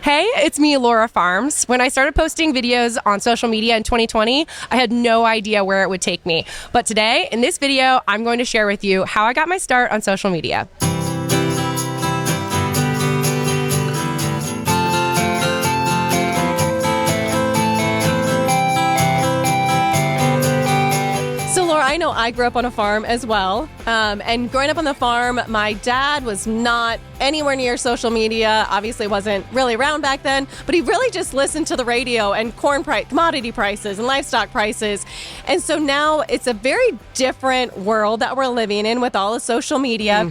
Hey, it's me, Laura Farms. When I started posting videos on social media in 2020, I had no idea where it would take me. But today, in this video, I'm going to share with you how I got my start on social media. I know I grew up on a farm as well, and growing up on the farm, my dad was not anywhere near social media, obviously wasn't really around back then, but he really just listened to the radio and commodity prices and livestock prices. And so now it's a very different world that we're living in with all the social media.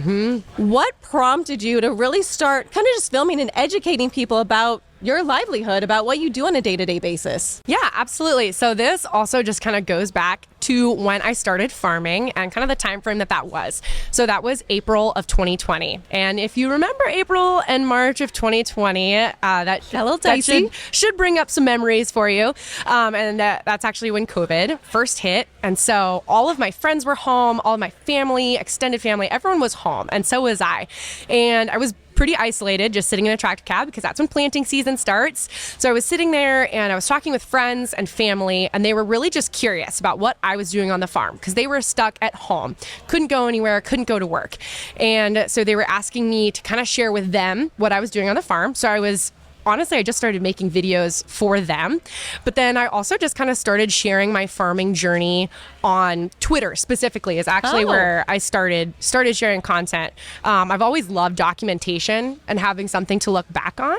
What prompted you to really start kind of just filming and educating people about your livelihood, about what you do on a day-to-day basis? Yeah, absolutely. So this also just kind of goes back to when I started farming and kind of the time frame that was. So that was April of 2020. And if you remember April and March of 2020, that should bring up some memories for you. And that's actually when COVID first hit. And so all of my friends were home, all of my family, extended family, everyone was home. And so was I. And I was pretty isolated, just sitting in a tractor cab because that's when planting season starts. So I was sitting there and I was talking with friends and family, and they were really just curious about what I was doing on the farm because they were stuck at home, couldn't go anywhere, couldn't go to work. And so they were asking me to kind of share with them what I was doing on the farm. So I just started making videos for them. But then I also just kind of started sharing my farming journey on Twitter specifically is actually where I started sharing content. I've always loved documentation and having something to look back on.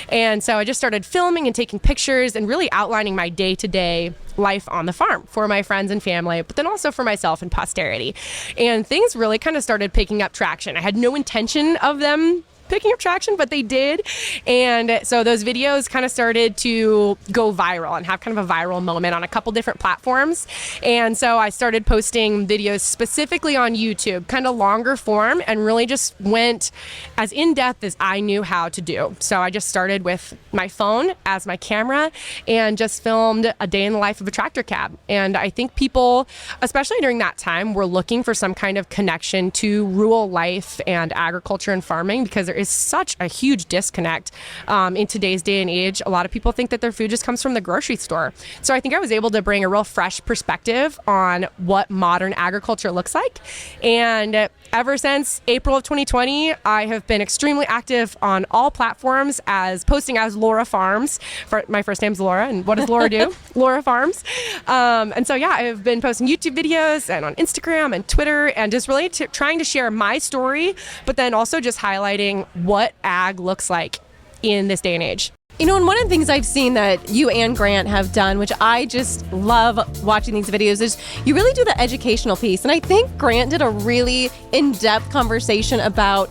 And so I just started filming and taking pictures and really outlining my day-to-day life on the farm for my friends and family, but then also for myself and posterity. And things really kind of started picking up traction. I had no intention of them picking up traction, but they did. And so those videos kind of started to go viral and have kind of a viral moment on a couple different platforms. And so I started posting videos specifically on YouTube, kind of longer form, and really just went as in-depth as I knew how to do. So I just started with my phone as my camera and just filmed a day in the life of a tractor cab. And I think people, especially during that time, were looking for some kind of connection to rural life and agriculture and farming because there is such a huge disconnect in today's day and age. A lot of people think that their food just comes from the grocery store. So I think I was able to bring a real fresh perspective on what modern agriculture looks like. And ever since April of 2020, I have been extremely active on all platforms posting as Laura Farms. My first name's Laura, and what does Laura do? Laura Farms. And so, I have been posting YouTube videos and on Instagram and Twitter and just really trying to share my story, but then also just highlighting what ag looks like in this day and age. You know, and one of the things I've seen that you and Grant have done, which I just love watching these videos, is you really do the educational piece. And I think Grant did a really in-depth conversation about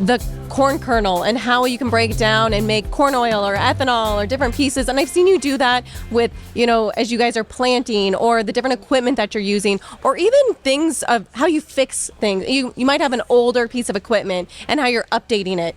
the corn kernel and how you can break it down and make corn oil or ethanol or different pieces. And I've seen you do that with, as you guys are planting, or the different equipment that you're using, or even things of how you fix things. You might have an older piece of equipment and how you're updating it.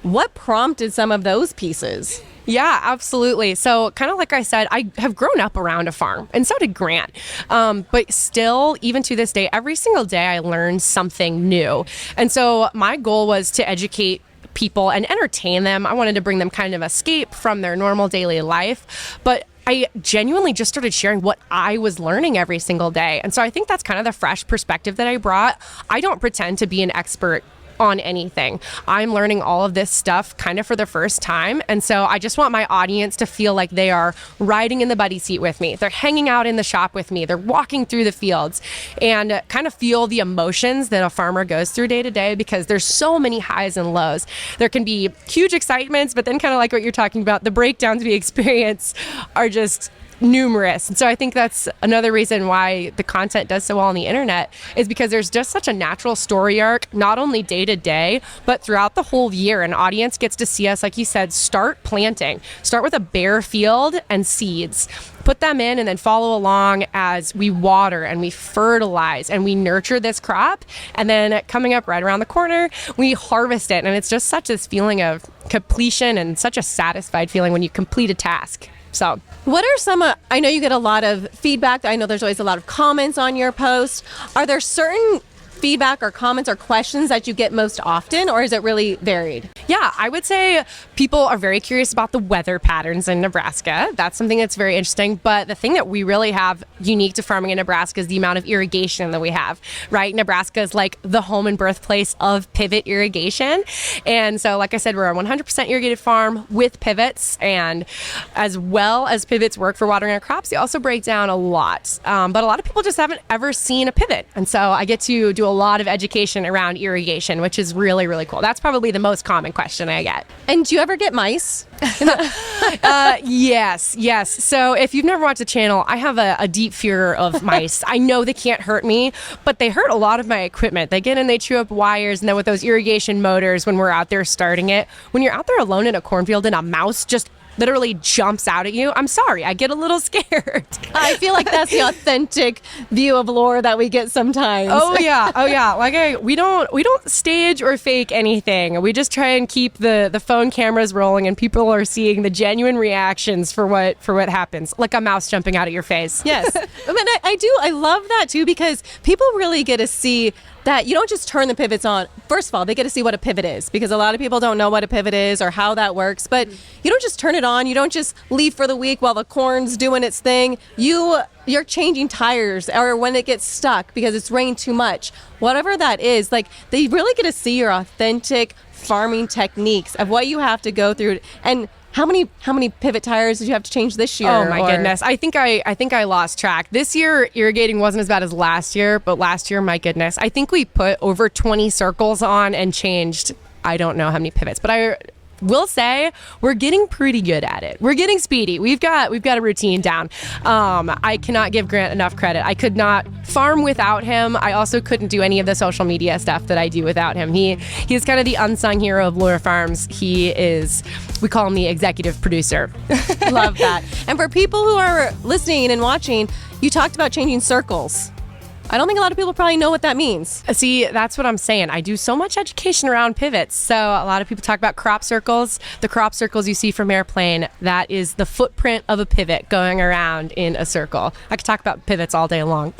What prompted some of those pieces? Yeah, absolutely. So kind of like I said, I have grown up around a farm, and so did Grant. But still, even to this day, every single day I learn something new. And so my goal was to educate people and entertain them. I wanted to bring them kind of escape from their normal daily life. But I genuinely just started sharing what I was learning every single day. And so I think that's kind of the fresh perspective that I brought. I don't pretend to be an expert on anything. I'm learning all of this stuff kind of for the first time. And so I just want my audience to feel like they are riding in the buddy seat with me. They're hanging out in the shop with me. They're walking through the fields and kind of feel the emotions that a farmer goes through day to day, because there's so many highs and lows. There can be huge excitements, but then kind of like what you're talking about, the breakdowns we experience are just numerous. And so I think that's another reason why the content does so well on the internet, is because there's just such a natural story arc, not only day to day, but throughout the whole year. An audience gets to see us, like you said, start planting, start with a bare field and seeds, put them in, and then follow along as we water and we fertilize and we nurture this crop. And then coming up right around the corner, we harvest it. And it's just such this feeling of completion and such a satisfied feeling when you complete a task. So what are some, I know you get a lot of feedback. I know there's always a lot of comments on your post. Are there certain feedback or comments or questions that you get most often, or is it really varied? Yeah, I would say people are very curious about the weather patterns in Nebraska. That's something that's very interesting. But the thing that we really have unique to farming in Nebraska is the amount of irrigation that we have, right? Nebraska is like the home and birthplace of pivot irrigation. And so, like I said, we're a 100% irrigated farm with pivots. And as well as pivots work for watering our crops, they also break down a lot. But a lot of people just haven't ever seen a pivot. And so I get to do a lot of education around irrigation, which is really, really cool. That's probably the most common question I get. And do you ever get mice? Yes. So if you've never watched the channel, I have a deep fear of mice. I know they can't hurt me, but they hurt a lot of my equipment. They get in, they chew up wires, and then with those irrigation motors, when we're out there starting it, when you're out there alone in a cornfield and a mouse just literally jumps out at you, I'm sorry, I get a little scared. I feel like that's the authentic view of lore that we get sometimes. Oh yeah. We don't stage or fake anything. We just try and keep the phone cameras rolling, and people are seeing the genuine reactions for what happens, like a mouse jumping out at your face. Yes. I love that too, because people really get to see that you don't just turn the pivots on. First of all, they get to see what a pivot is, because a lot of people don't know what a pivot is or how that works. But you don't just turn it on. You don't just leave for the week while the corn's doing its thing. You're changing tires, or when it gets stuck because it's rained too much. Whatever that is, like, they really get to see your authentic farming techniques of what you have to go through. And how many pivot tires did you have to change this year? Oh my goodness. I think I lost track. This year irrigating wasn't as bad as last year, but last year, my goodness, I think we put over 20 circles on and changed I don't know how many pivots, but I will say we're getting pretty good at it. We're getting speedy. We've got a routine down. I cannot give Grant enough credit. I could not farm without him. I also couldn't do any of the social media stuff that I do without him. He's kind of the unsung hero of Lure Farms. We call him the executive producer. Love that. And for people who are listening and watching, you talked about changing circles. I don't think a lot of people probably know what that means. See, that's what I'm saying. I do so much education around pivots. So a lot of people talk about crop circles. The crop circles you see from airplane, that is the footprint of a pivot going around in a circle. I could talk about pivots all day long.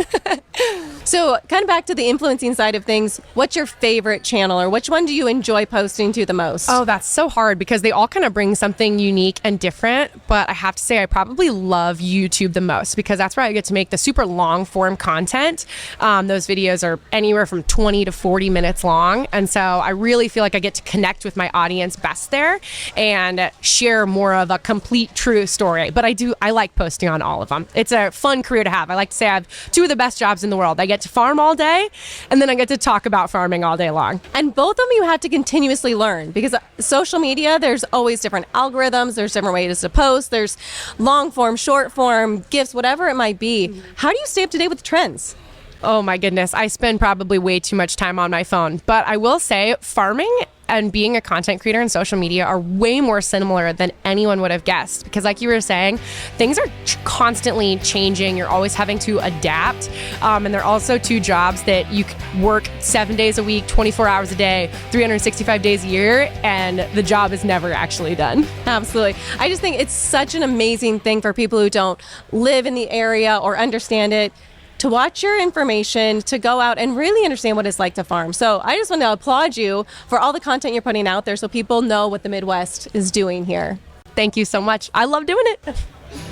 So kind of back to the influencing side of things, what's your favorite channel, or which one do you enjoy posting to the most? Oh, that's so hard because they all kind of bring something unique and different. But I have to say I probably love YouTube the most, because that's where I get to make the super long form content. Those videos are anywhere from 20 to 40 minutes long. And so I really feel like I get to connect with my audience best there and share more of a complete true story. But I like posting on all of them. It's a fun career to have. I like to say I have two of the best jobs in the world. I get to farm all day, and then I get to talk about farming all day long. And both of them you have to continuously learn, because social media, there's always different algorithms, there's different ways to post, there's long form, short form, GIFs, whatever it might be. How do you stay up to date with trends? Oh my goodness, I spend probably way too much time on my phone. But I will say farming and being a content creator in social media are way more similar than anyone would have guessed. Because like you were saying, things are constantly changing. You're always having to adapt. And they're also two jobs that you work 7 days a week, 24 hours a day, 365 days a year, and the job is never actually done. Absolutely. I just think it's such an amazing thing for people who don't live in the area or understand it, to watch your information, to go out and really understand what it's like to farm. So I just want to applaud you for all the content you're putting out there so people know what the Midwest is doing here. Thank you so much. I love doing it.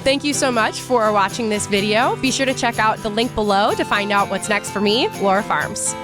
Thank you so much for watching this video. Be sure to check out the link below to find out what's next for me, Laura Farms.